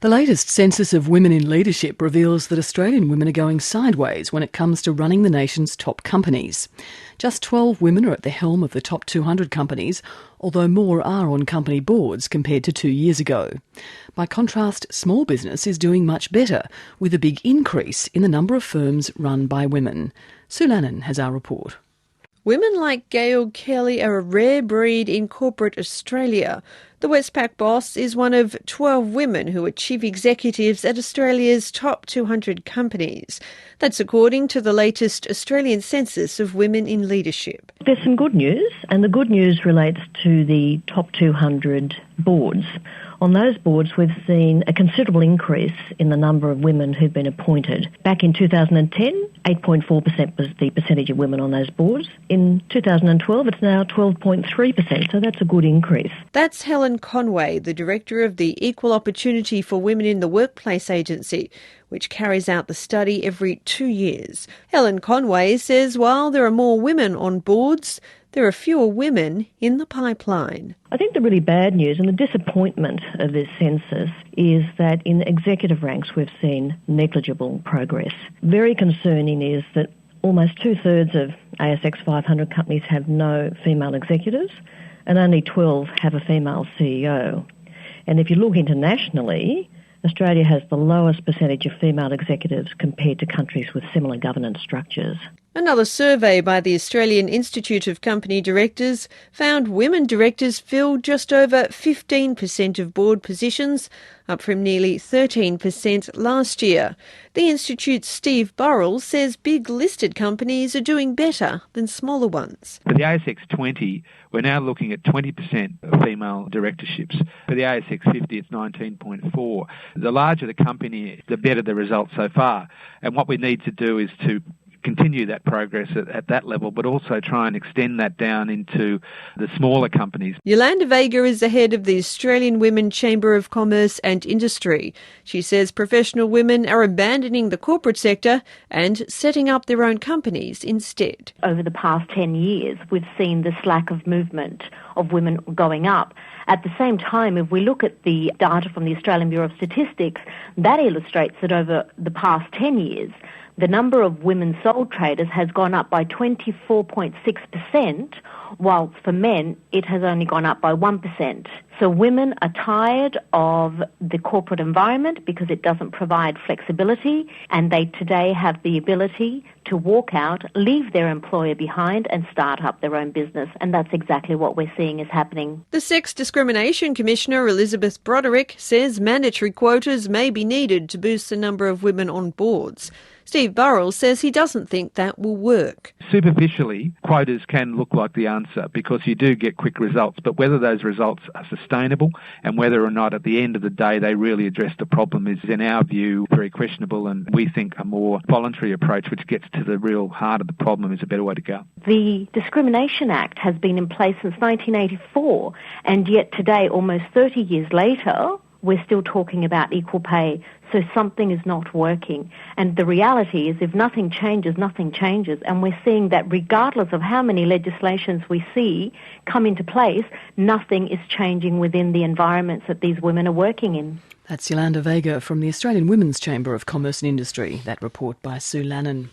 The latest census of women in leadership reveals that Australian women are going sideways when it comes to running the nation's top companies. Just 12 women are at the helm of the top 200 companies, although more are on company boards compared to 2 years ago. By contrast, small business is doing much better, with a big increase in the number of firms run by women. Sue Lannon has our report. Women like Gail Kelly are a rare breed in corporate Australia. The Westpac boss is one of 12 women who are chief executives at Australia's top 200 companies. That's according to the latest Australian census of women in leadership. There's some good news, and the good news relates to the top 200 boards. On those boards, we've seen a considerable increase in the number of women who've been appointed. Back in 2010, 8.4% was the percentage of women on those boards. In 2012, it's now 12.3%, so that's a good increase. That's Helen Conway, the director of the Equal Opportunity for Women in the Workplace Agency, which carries out the study every 2 years. Helen Conway says while there are more women on boards, there are fewer women in the pipeline. I think the really bad news and the disappointment of this census is that in the executive ranks we've seen negligible progress. Very concerning is that almost 2/3 of ASX 500 companies have no female executives and only 12 have a female CEO. And if you look internationally, Australia has the lowest percentage of female executives compared to countries with similar governance structures. Another survey by the Australian Institute of Company Directors found women directors fill just over 15% of board positions, up from nearly 13% last year. The Institute's Steve Burrell says big listed companies are doing better than smaller ones. For the ASX 20, we're now looking at 20% of female directorships. For the ASX 50, it's 19.4. The larger the company, the better the results so far. And what we need to do is to continue that progress at that level, but also try and extend that down into the smaller companies. Yolanda Vega is the head of the Australian Women Chamber of Commerce and Industry. She says professional women are abandoning the corporate sector and setting up their own companies instead. Over the past 10 years, we've seen this lack of movement of women going up. At the same time, if we look at the data from the Australian Bureau of Statistics, that illustrates that over the past 10 years, the number of women sole traders has gone up by 24.6%, whilst for men it has only gone up by 1%. So women are tired of the corporate environment because it doesn't provide flexibility, and they today have the ability to walk out, leave their employer behind and start up their own business. And that's exactly what we're seeing is happening. The Sex Discrimination Commissioner, Elizabeth Broderick, says mandatory quotas may be needed to boost the number of women on boards. Steve Burrell says he doesn't think that will work. Superficially, quotas can look like the answer because you do get quick results, but whether those results are sustainable and whether or not at the end of the day they really address the problem is, in our view, very questionable, and we think a more voluntary approach which gets to the real heart of the problem is a better way to go. The Discrimination Act has been in place since 1984, and yet today, almost 30 years later, we're still talking about equal pay. So something is not working. And the reality is if nothing changes, nothing changes. And we're seeing that regardless of how many legislations we see come into place, nothing is changing within the environments that these women are working in. That's Yolanda Vega from the Australian Women's Chamber of Commerce and Industry. That report by Sue Lannon.